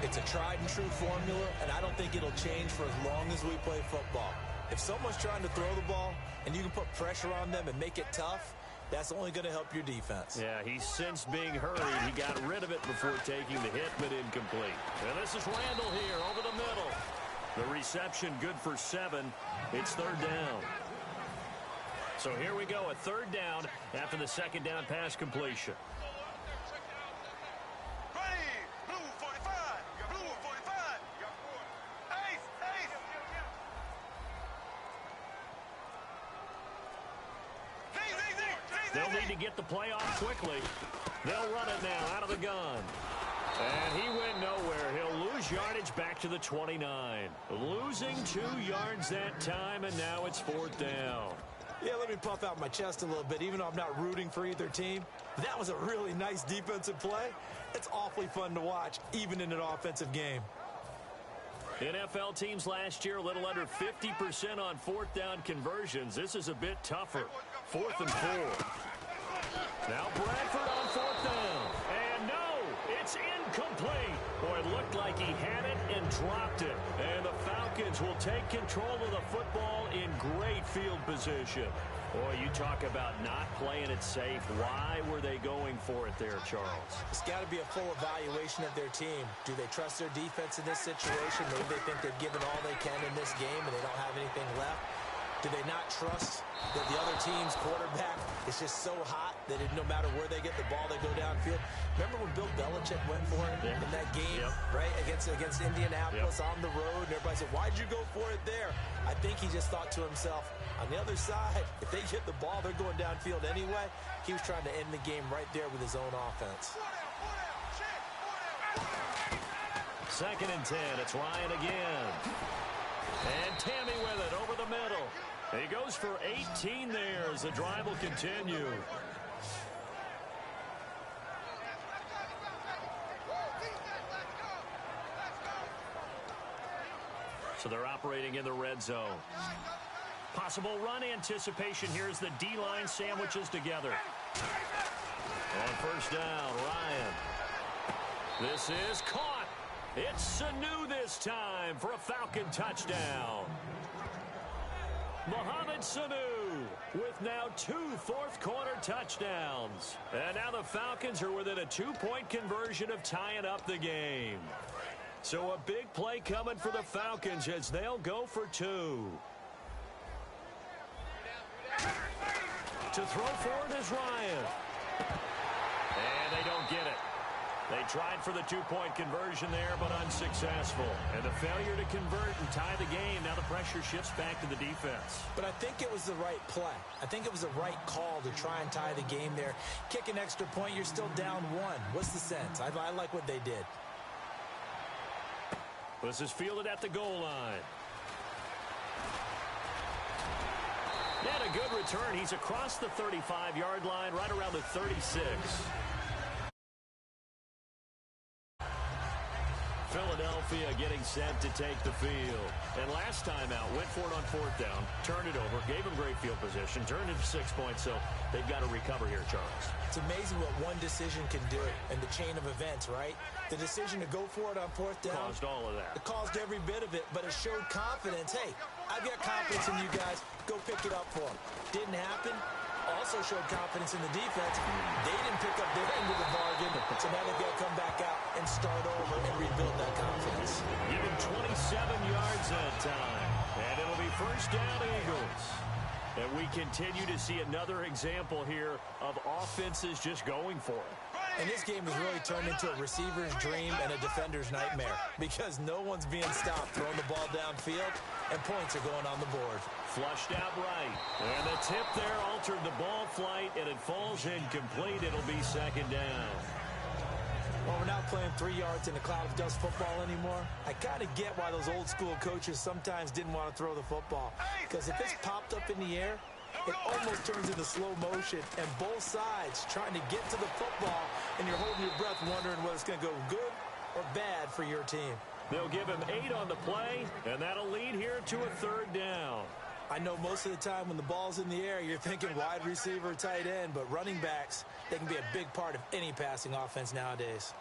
It's a tried-and-true formula, and I don't think it'll change for as long as we play football. If someone's trying to throw the ball and you can put pressure on them and make it tough, that's only going to help your defense. Yeah, he's since being hurried. He got rid of it before taking the hit, but incomplete. And this is Randall here over the middle. The reception good for 7. It's 3rd down. So here we go, a 3rd down after the 2nd down pass completion. They'll need to get the play off quickly. They'll run it now out of the gun. And he went nowhere. He'll lose yardage back to the 29. Losing 2 yards that time, and now it's 4th down. Yeah, let me puff out my chest a little bit, even though I'm not rooting for either team. That was a really nice defensive play. It's awfully fun to watch, even in an offensive game. NFL teams last year, a little under 50% on 4th down conversions. This is a bit tougher. 4th and 4. Now Bradford on 4th down. And no, it's incomplete. Boy, it looked like he had it and dropped it. And the Falcons will take control of the football in great field position. Boy, you talk about not playing it safe. Why were they going for it there, Charles? It's got to be a full evaluation of their team. Do they trust their defense in this situation? Maybe they think they've given all they can in this game and they don't have anything left. Do they not trust that the other team's quarterback is just so hot that no matter where they get the ball, they go downfield? Remember when Bill Belichick went for it in that game, right, against Indianapolis on the road, and everybody said, why'd you go for it there? I think he just thought to himself, on the other side, if they get the ball, they're going downfield anyway. He was trying to end the game right there with his own offense. 2nd and 10. It's Ryan again. And Tammy with it over the middle. He goes for 18 there as the drive will continue. So they're operating in the red zone. Possible run anticipation here as the D-line sandwiches together. On 1st down, Ryan. This is caught. It's Sanu this time for a Falcon touchdown. Mohamed Sanu with now 2 fourth-quarter touchdowns. And now the Falcons are within a 2-point conversion of tying up the game. So a big play coming for the Falcons as they'll go for 2. To throw forward is Ryan. And they don't get it. They tried for the 2-point conversion there, but unsuccessful. And the failure to convert and tie the game, now the pressure shifts back to the defense. But I think it was the right play. I think it was the right call to try and tie the game there. Kick an extra point, you're still down 1. What's the sense? I like what they did. This is fielded at the goal line. And a good return. He's across the 35-yard line, right around the 36. Philadelphia getting set to take the field. And last time out, went for it on 4th down, turned it over, gave him great field position, turned it to 6 points, so they've got to recover here, Charles. It's amazing what one decision can do in the chain of events, right? The decision to go for it on 4th down. Caused all of that. It caused every bit of it, but it showed confidence. Hey, I've got confidence in you guys. Go pick it up for them. Didn't happen. Also showed confidence in the defense. They didn't pick up their end of the bargain, so now they've got to come back out and start over and rebuild that confidence. Give him 27 yards that time, and it'll be 1st down Eagles. And we continue to see another example here of offenses just going for it. And this game has really turned into a receiver's dream and a defender's nightmare because no one's being stopped throwing the ball downfield, and points are going on the board. Flushed out right. And the tip there altered the ball flight, and it falls incomplete. It'll be 2nd down. Well, we're not playing 3 yards in a cloud of dust football anymore. I kind of get why those old school coaches sometimes didn't want to throw the football. Because if it's popped up in the air, it almost turns into slow motion, and both sides trying to get to the football, and you're holding your breath wondering whether it's going to go good or bad for your team. They'll give him 8 on the play, and that'll lead here to a 3rd down. I know most of the time when the ball's in the air, you're thinking wide receiver, tight end, but running backs, they can be a big part of any passing offense nowadays.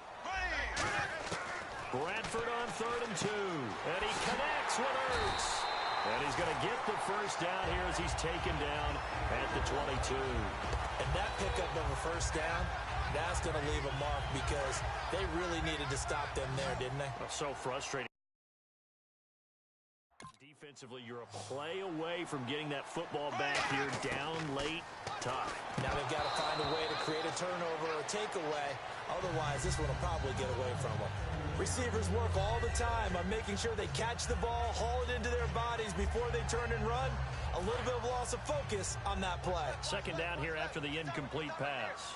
Bradford on 3rd and 2, and he connects with Ertz. And he's going to get the 1st down here as he's taken down at the 22. And that pickup of a 1st down, that's going to leave a mark because they really needed to stop them there, didn't they? So frustrating. Defensively, you're a play away from getting that football back here down late. Tough. Now they've got to find a way to create a turnover or a takeaway. Otherwise, this one will probably get away from them. Receivers work all the time on making sure they catch the ball, haul it into their bodies before they turn and run. A little bit of loss of focus on that play. Second down here after the incomplete pass.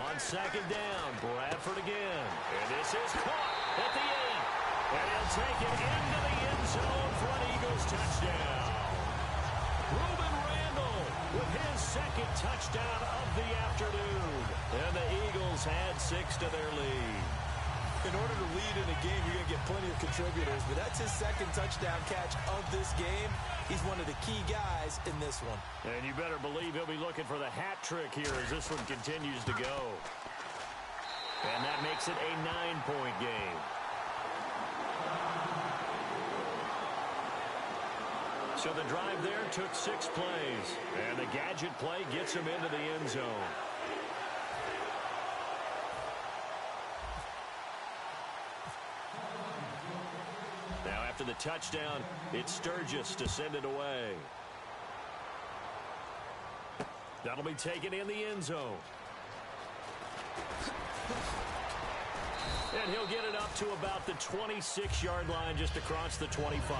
On second down, Bradford again. And this is caught at the 8. And he'll take it into the end zone for an Eagles touchdown. Reuben Randall with his second touchdown of the afternoon. And the Eagles add 6 to their lead. In order to lead in a game, you're going to get plenty of contributors, but that's his second touchdown catch of this game. He's one of the key guys in this one. And you better believe he'll be looking for the hat trick here as this one continues to go. And that makes it a 9-point game. So the drive there took 6 plays, and the gadget play gets him into the end zone. Now after the touchdown, it's Sturgis to send it away. That'll be taken in the end zone. And he'll get it up to about the 26-yard line just across the 25.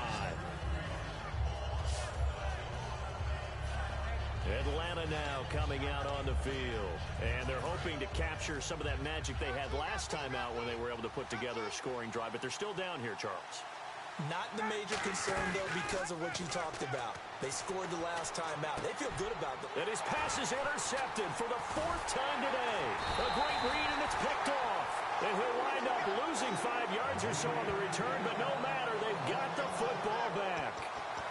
Atlanta now coming out on the field. And they're hoping to capture some of that magic they had last time out when they were able to put together a scoring drive. But they're still down here, Charles. Not the major concern, though, because of what you talked about. They scored the last time out. They feel good about it. And his pass is intercepted for the 4th time today. A great read, and it's picked off. And he'll wind up losing 5 yards or so on the return, but no matter, they've got the football back.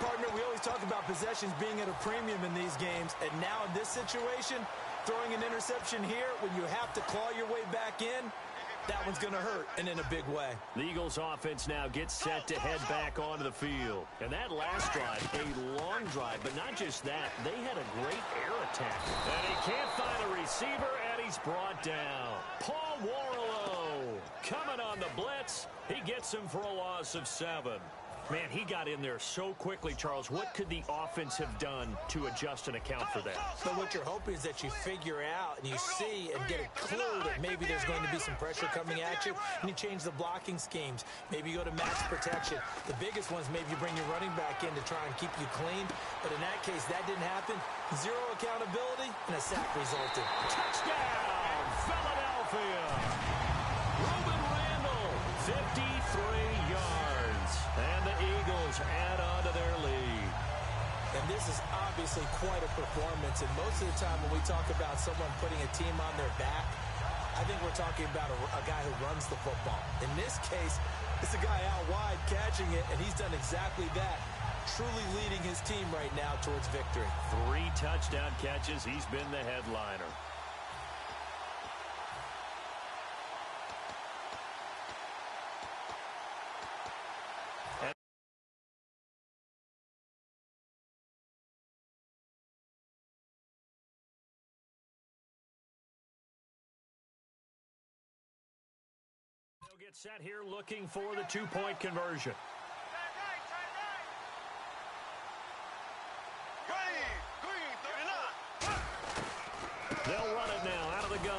Partner, we always talk about possessions being at a premium in these games, and now in this situation, throwing an interception here when you have to claw your way back in, that one's going to hurt, and in a big way. The Eagles offense now gets set to head back onto the field. And that last drive, a long drive, but not just that, they had a great air attack. And he can't find a receiver, and he's brought down. Paul Warrilow coming on the blitz. He gets him for a loss of 7. Man, he got in there so quickly, Charles. What could the offense have done to adjust and account for that? But what you're hoping is that you figure out and you see and get a clue that maybe there's going to be some pressure coming at you, and you change the blocking schemes. Maybe you go to max protection. The biggest ones, maybe you bring your running back in to try and keep you clean. But in that case, that didn't happen. 0 accountability, and a sack resulted. Touchdown, Philadelphia! Reuben Randall, 53 yards. And the Eagles add on to their lead. And this is obviously quite a performance. And most of the time when we talk about someone putting a team on their back, I think we're talking about a guy who runs the football. In this case, it's a guy out wide catching it, and he's done exactly that. Truly leading his team right now towards victory. 3 touchdown catches. He's been the headliner. Get set here looking for the 2-point conversion. They'll run it now out of the gun.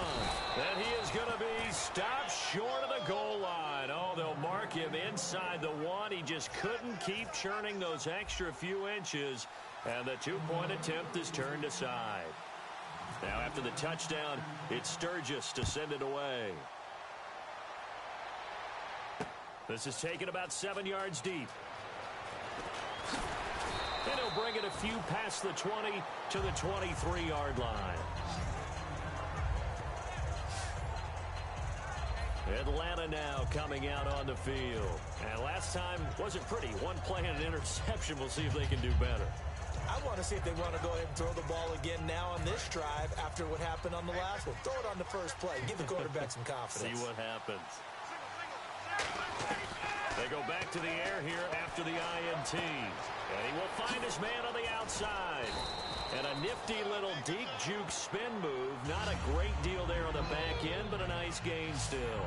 And he is going to be stopped short of the goal line. Oh, they'll mark him inside the 1. He just couldn't keep churning those extra few inches. And the 2-point attempt is turned aside. Now after the touchdown, it's Sturgis to send it away. This is taken about 7 yards deep. And he'll bring it a few past the 20 to the 23-yard line. Atlanta now coming out on the field. And last time wasn't pretty. 1 play and an interception. We'll see if they can do better. I want to see if they want to go ahead and throw the ball again now on this drive after what happened on the last one. Throw it on the first play. Give the quarterback some confidence. See what happens. They go back to the air here after the INT. And he will find his man on the outside. And a nifty little deep juke spin move. Not a great deal there on the back end, but a nice gain still.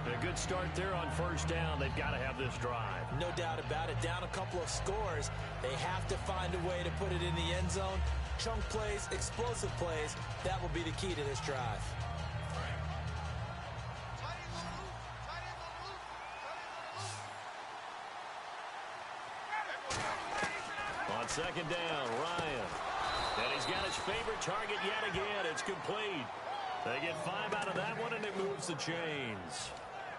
A good start there on first down. They've got to have this drive. No doubt about it. Down a couple of scores. They have to find a way to put it in the end zone. Chunk plays, explosive plays. That will be the key to this drive. second down, Ryan. And he's got his favorite target yet again. It's complete. They get 5 out of that one, and it moves the chains.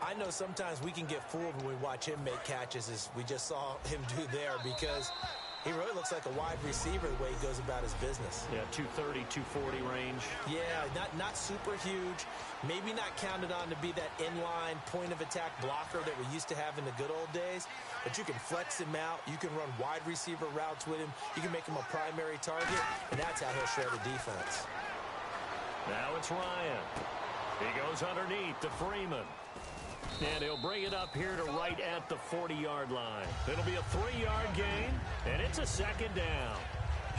I know sometimes we can get fooled when we watch him make catches, as we just saw him do there, because he really looks like a wide receiver the way he goes about his business. Yeah, 230, 240 range. Yeah, not super huge. Maybe not counted on to be that inline point-of-attack blocker that we used to have in the good old days. But you can flex him out. You can run wide receiver routes with him. You can make him a primary target, and that's how he'll shred a defense. Now it's Ryan. He goes underneath to Freeman. And he'll bring it up here to right at the 40-yard line. It'll be a 3-yard gain, and it's a second down.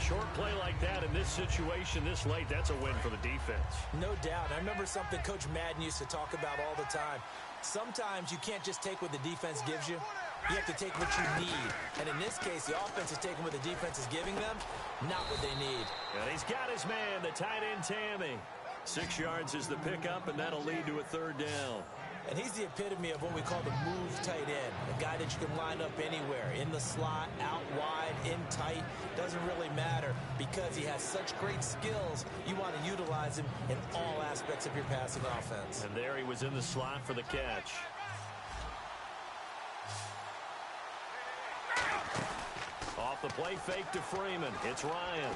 Short play like that in this situation this late, that's a win for the defense. No doubt. I remember something Coach Madden used to talk about all the time. Sometimes you can't just take what the defense gives you. You have to take what you need. And in this case, the offense is taking what the defense is giving them, not what they need. And he's got his man, the tight end Tammy. 6 yards is the pickup, and that'll lead to a third down. And he's the epitome of what we call the move tight end, a guy that you can line up anywhere, in the slot, out wide, in tight, doesn't really matter because he has such great skills. You want to utilize him in all aspects of your passing offense. And there he was in the slot for the catch. Off the play fake to Freeman. It's Ryan.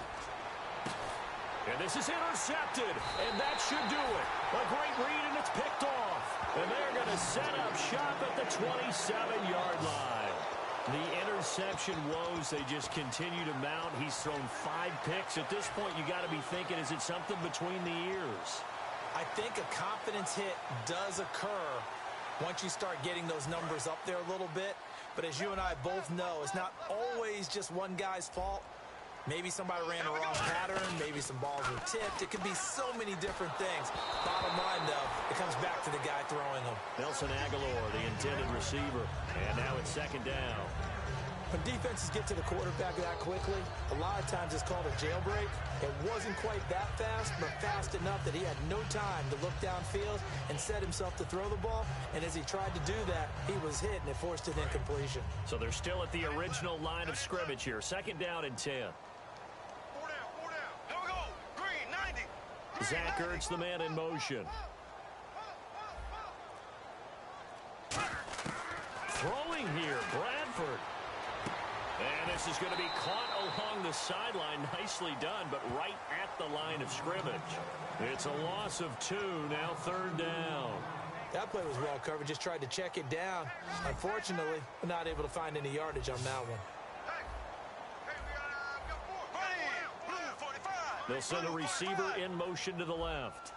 And this is intercepted, and that should do it. A great read, and it's picked off. And they're going to set up shop at the 27-yard line. The interception woes, they just continue to mount. He's thrown 5 picks. At this point, you got to be thinking, is it something between the ears? I think a confidence hit does occur once you start getting those numbers up there a little bit. But as you and I both know, it's not always just one guy's fault. Maybe somebody ran a wrong pattern. Maybe some balls were tipped. It could be so many different things. Bottom line, though, it comes back to the guy throwing them. Nelson Aguilar, the intended receiver. And now it's second down. When defenses get to the quarterback that quickly, a lot of times it's called a jailbreak. It wasn't quite that fast, but fast enough that he had no time to look downfield and set himself to throw the ball. And as he tried to do that, he was hit, and it forced an incompletion. So they're still at the original line of scrimmage here. Second down and 10. Zach Ertz, the man in motion. Throwing here, Bradford. And this is going to be caught along the sideline. Nicely done, but right at the line of scrimmage. It's a loss of 2, now third down. That play was well covered, just tried to check it down. Unfortunately, we're not able to find any yardage on that one. They'll send a receiver in motion to the left.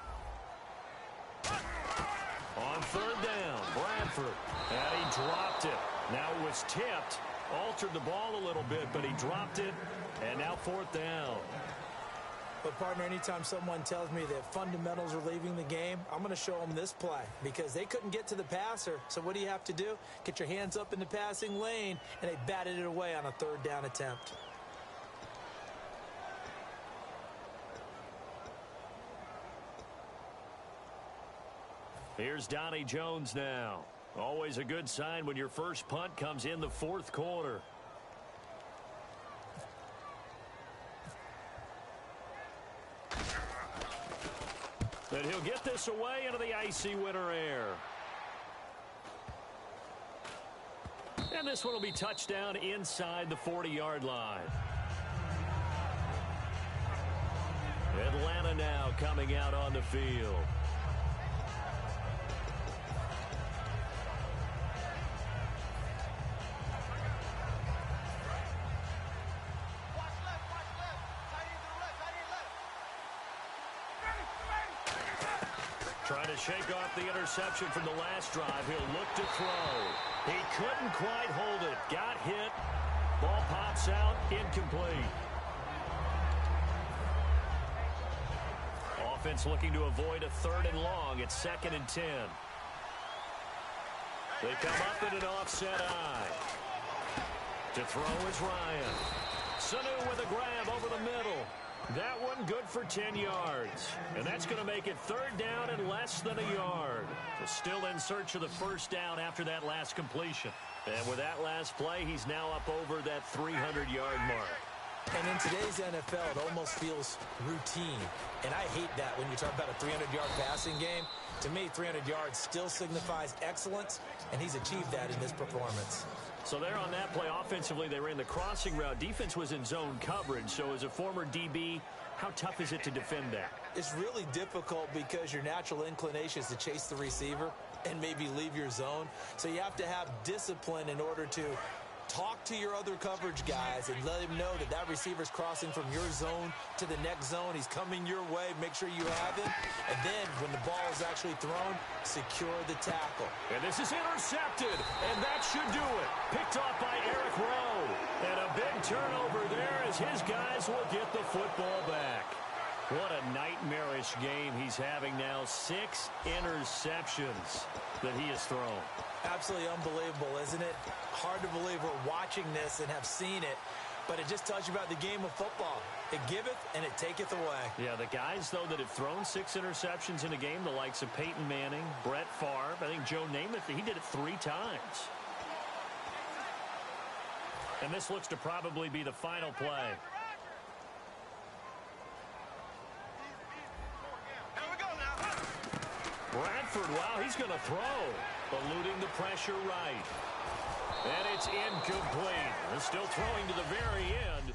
On third down, Bradford. And he dropped it. Now it was tipped. Altered the ball a little bit, but he dropped it. And now fourth down. But, partner, anytime someone tells me that fundamentals are leaving the game, I'm going to show them this play because they couldn't get to the passer. So what do you have to do? Get your hands up in the passing lane, and they batted it away on a third down attempt. Here's Donnie Jones now. Always a good sign when your first punt comes in the fourth quarter. And he'll get this away into the icy winter air. And this one will be touchdown inside the 40-yard line. Atlanta now coming out on the field. Trying to shake off the interception from the last drive. He'll look to throw. He couldn't quite hold it. Got hit. Ball pops out. Incomplete. Offense looking to avoid a third and long. It's 2nd and 10. They come up in an offset eye. To throw is Ryan. Sanu with a grab over the middle. That one good for 10 yards. And that's going to make it third down and less than a yard. So still in search of the first down after that last completion. And with that last play, he's now up over that 300-yard mark. And in today's NFL, it almost feels routine. And I hate that when you talk about a 300-yard passing game. To me, 300 yards still signifies excellence, and he's achieved that in this performance. So there on that play, offensively, they ran the crossing route. Defense was in zone coverage. So as a former DB, how tough is it to defend that? It's really difficult because your natural inclination is to chase the receiver and maybe leave your zone. So you have to have discipline in order to talk to your other coverage guys and let him know that that receiver's crossing from your zone to the next zone. He's coming your way. Make sure you have him. And then when the ball is actually thrown, secure the tackle. And this is intercepted, and that should do it. Picked off by Eric Rowe. And a big turnover there as his guys will get the football back. What a nightmarish game he's having now. 6 interceptions that he has thrown. Absolutely unbelievable, isn't it? Hard to believe we're watching this and have seen it, but it just tells you about the game of football. It giveth and it taketh away. Yeah, the guys, though, that have thrown 6 interceptions in a game, the likes of Peyton Manning, Brett Favre, I think Joe Namath, he did it 3 times. And this looks to probably be the final play. Bradford, wow, he's going to throw. Eluding the pressure right. And it's incomplete. They're still throwing to the very end.